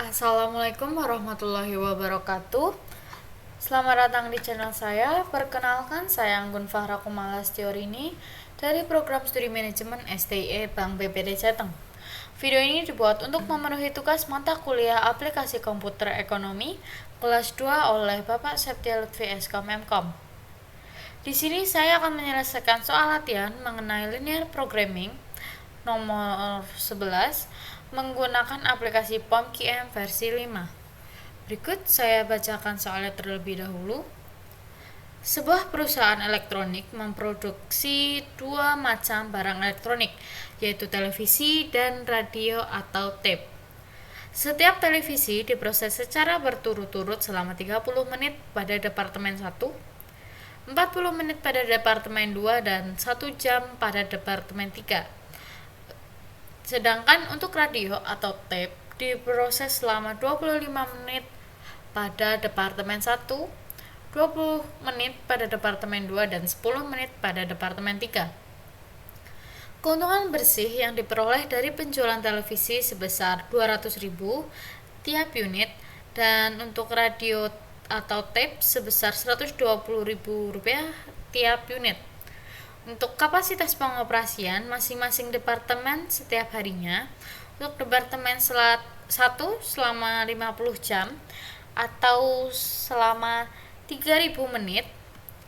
Assalamualaikum warahmatullahi wabarakatuh. Selamat datang di channel saya. Perkenalkan, saya Anggun Fahra Kumala Setiorini dari program studi manajemen STIE Bank BPD Jateng. Video ini dibuat untuk memenuhi tugas mata kuliah aplikasi komputer ekonomi kelas 2 oleh Bapak Septia Lutfi Eskom Mkom. Di sini saya akan menyelesaikan soal latihan mengenai linear programming nomor 11 menggunakan aplikasi POM-QM versi 5. Berikut saya bacakan soalnya terlebih dahulu. Sebuah perusahaan elektronik memproduksi dua macam barang elektronik, yaitu televisi dan radio atau tape. Setiap televisi diproses secara berturut-turut selama 30 menit pada departemen 1, 40 menit pada departemen 2, dan 1 jam pada departemen 3. Sedangkan untuk radio atau tape diproses selama 25 menit pada departemen 1, 20 menit pada departemen 2, dan 10 menit pada departemen 3. Keuntungan bersih yang diperoleh dari penjualan televisi sebesar 200.000 tiap unit, dan untuk radio atau tape sebesar Rp120.000 tiap unit. Untuk kapasitas pengoperasian masing-masing departemen setiap harinya, untuk departemen 1 selama 50 jam atau selama 3.000 menit,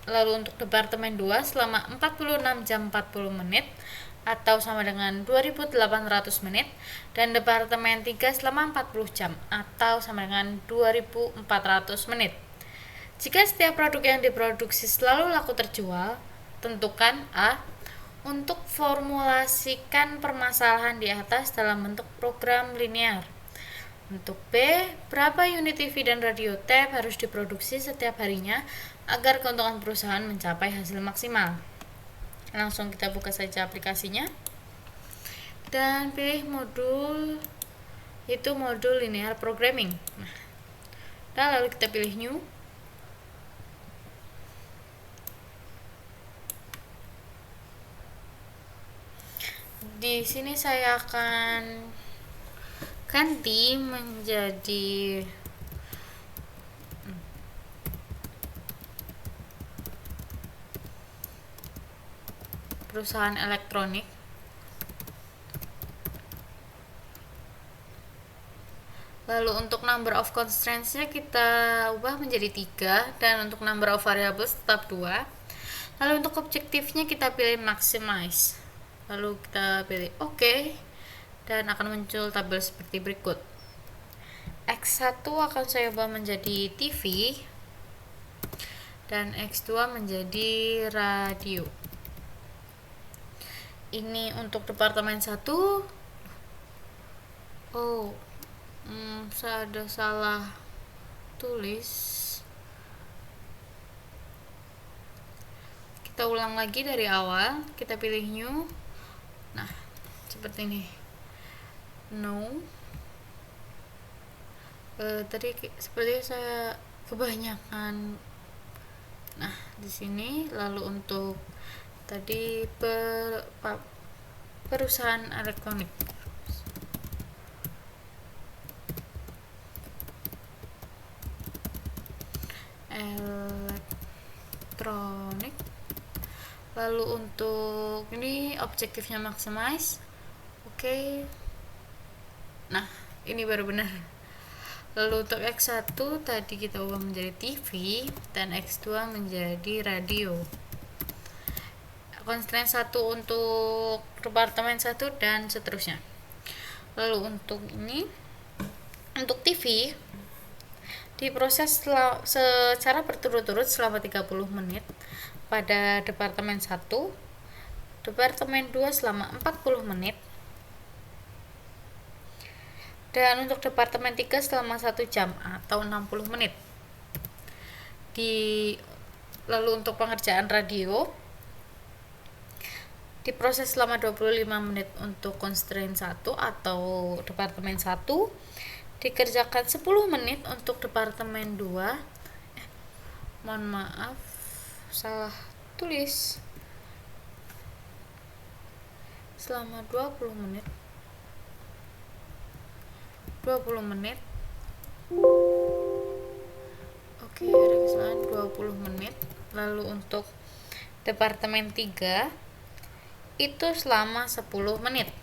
lalu untuk departemen 2 selama 46 jam 40 menit atau sama dengan 2.800 menit, dan departemen 3 selama 40 jam atau sama dengan 2.400 menit. Jika setiap produk yang diproduksi selalu laku terjual, tentukan A. Untuk formulasikan permasalahan di atas dalam bentuk program linear. Untuk B. Berapa unit TV dan radio tape harus diproduksi setiap harinya agar keuntungan perusahaan mencapai hasil maksimal. Langsung kita buka saja aplikasinya dan pilih modul, itu modul linear programming. Dan lalu kita pilih new. Di sini saya akan ganti menjadi perusahaan elektronik. Lalu untuk number of constraints-nya kita ubah menjadi 3, dan untuk number of variables tetap 2. Lalu untuk objektifnya kita pilih maximize. Lalu kita pilih OK, dan akan muncul tabel seperti berikut. X1 akan saya ubah menjadi TV, dan X2 menjadi radio. Ini untuk departemen 1. Saya ada salah tulis. Kita ulang lagi dari awal, kita pilih new. Nah, seperti ini. No. Tadi sepertinya saya kebanyakan. Nah, di sini lalu untuk tadi perusahaan elektronik. Lalu untuk ini objektifnya maximize. Oke. Nah, ini baru benar. Lalu untuk X1 tadi kita ubah menjadi TV, dan X2 menjadi radio. Constraint 1 untuk departemen 1 dan seterusnya. Lalu untuk ini, untuk TV diproses secara berturut-turut selama 30 menit pada departemen 1, departemen 2 selama 40 menit, dan untuk departemen 3 selama 1 jam atau 60 menit. Lalu untuk pengerjaan radio diproses selama 25 menit untuk constraint 1 atau departemen 1, dikerjakan 10 menit untuk departemen 2. Mohon maaf, salah tulis. Selama 20 menit Oke, ada kesalahan 20 menit. Lalu untuk departemen 3 itu selama 10 menit.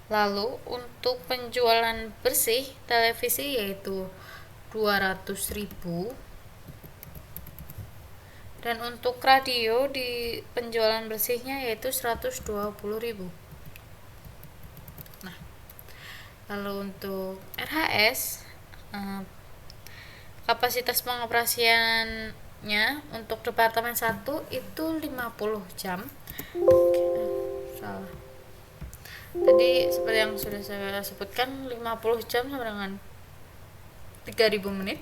Lalu untuk penjualan bersih televisi yaitu 200.000, dan untuk radio di penjualan bersihnya yaitu 120.000. Nah, lalu untuk RHS, kapasitas pengoperasiannya untuk departemen 1 itu 50 jam. Salah. Tadi seperti yang sudah saya sebutkan, 50 jam sama dengan 3000 menit.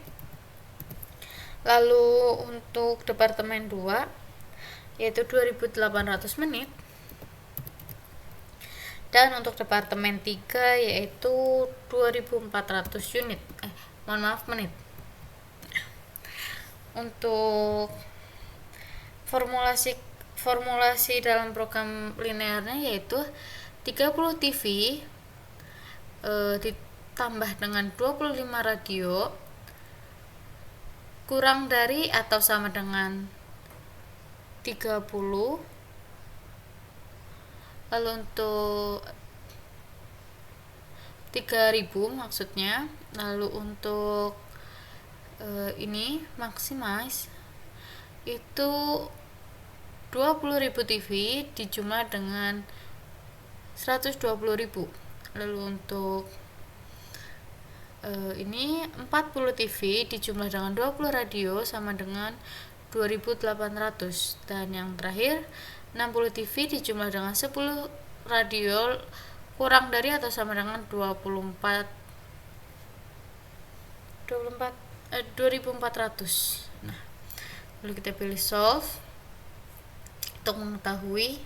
Lalu untuk departemen 2 yaitu 2800 menit. Dan untuk departemen 3 yaitu 2400 unit. Menit. Untuk formulasi dalam program linearnya yaitu 30 TV ditambah dengan 25 radio kurang dari atau sama dengan 30. Lalu untuk 3000 maksudnya. Lalu untuk ini maximize itu 20.000 TV dijumlah dengan 120.000. Lalu untuk ini 40 TV dijumlah dengan 20 radio sama dengan 2800. Dan yang terakhir 60 TV dijumlah dengan 10 radio kurang dari atau sama dengan 2400. Nah, lalu kita pilih solve untuk mengetahui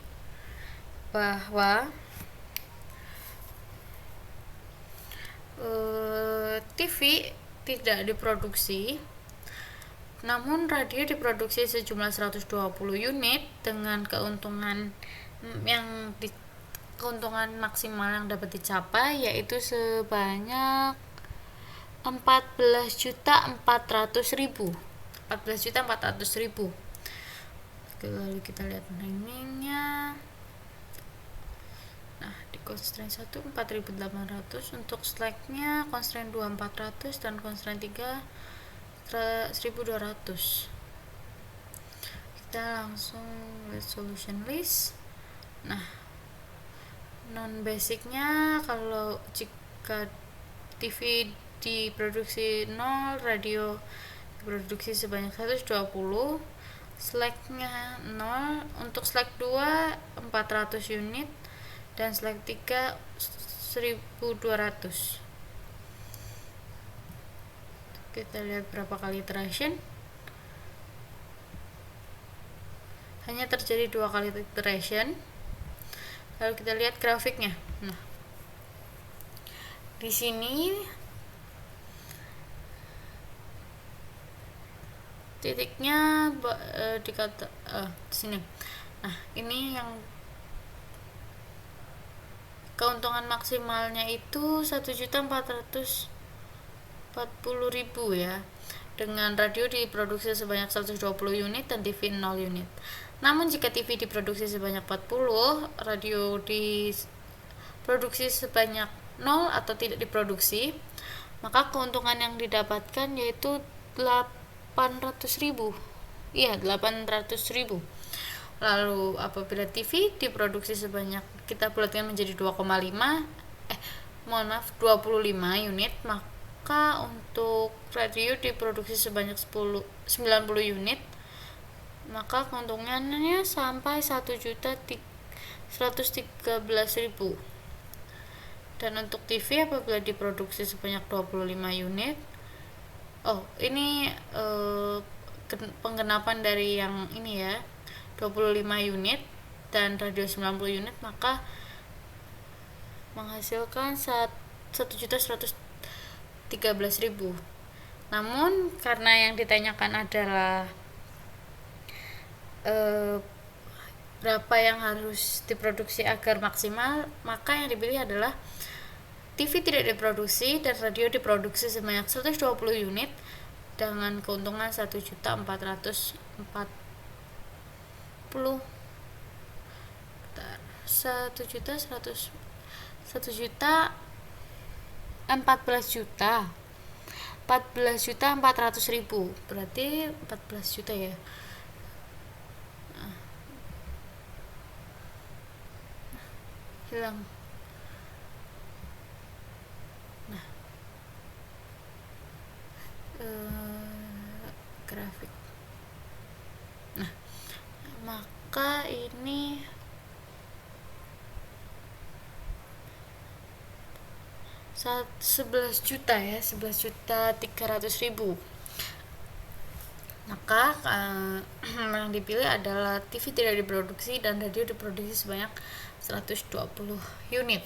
bahwa TV tidak diproduksi, namun radio diproduksi sejumlah 120 unit dengan keuntungan maksimal yang dapat dicapai yaitu sebanyak 14.400.000. Lalu kita lihat timingnya. Nah, di constraint 1 4.800, untuk slack-nya constraint 2 400 dan constraint 3 1.200. Kita langsung lihat solution list. Nah, non basicnya kalau jika TV diproduksi 0, radio diproduksi sebanyak 120, slack-nya 0. Untuk slack 2 400 unit dan slack 3 1.200. Kita lihat berapa kali iteration. Hanya terjadi 2 kali iteration. Lalu kita lihat grafiknya. Nah, di sini titiknya di sini. Nah, ini yang keuntungan maksimalnya itu 1.440.000 ya, dengan radio diproduksi sebanyak 120 unit dan TV 0 unit. Namun jika TV diproduksi sebanyak 40, radio diproduksi sebanyak 0 atau tidak diproduksi, maka keuntungan yang didapatkan yaitu 800.000. Iya, 800.000. Lalu apabila TV diproduksi sebanyak, kita bulatkan menjadi 25 unit, maka untuk radio diproduksi sebanyak 90 unit, maka keuntungannya sampai 1.113.000. Dan untuk TV apabila diproduksi sebanyak 25 unit, ini penggenapan dari yang ini ya, 25 unit dan radio 90 unit, maka menghasilkan 1.113.000. Namun karena yang ditanyakan adalah berapa yang harus diproduksi agar maksimal, maka yang dipilih adalah TV tidak diproduksi dan radio diproduksi sebanyak 120 unit dengan keuntungan 1.440 14.400.000, berarti 14 juta ya. Hilang. Grafik. Maka ini $11 juta ya, 11.300.000. Maka yang dipilih adalah TV tidak diproduksi dan radio diproduksi sebanyak 120 unit.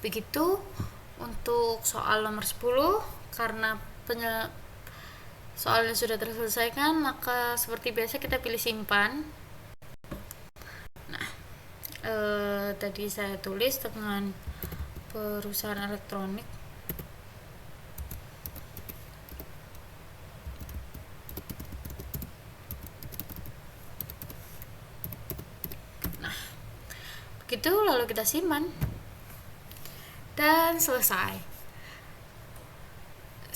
Begitu untuk soal nomor 10. Karena soalnya sudah terselesaikan, maka seperti biasa kita pilih simpan. Tadi saya tulis dengan perusahaan elektronik. Begitu, lalu kita simpan dan selesai.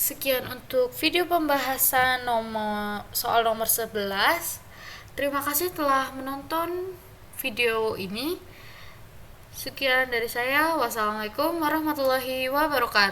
Sekian untuk video pembahasan soal nomor 11. Terima kasih telah menonton video ini. Sekian dari saya. Wassalamualaikum warahmatullahi wabarakatuh.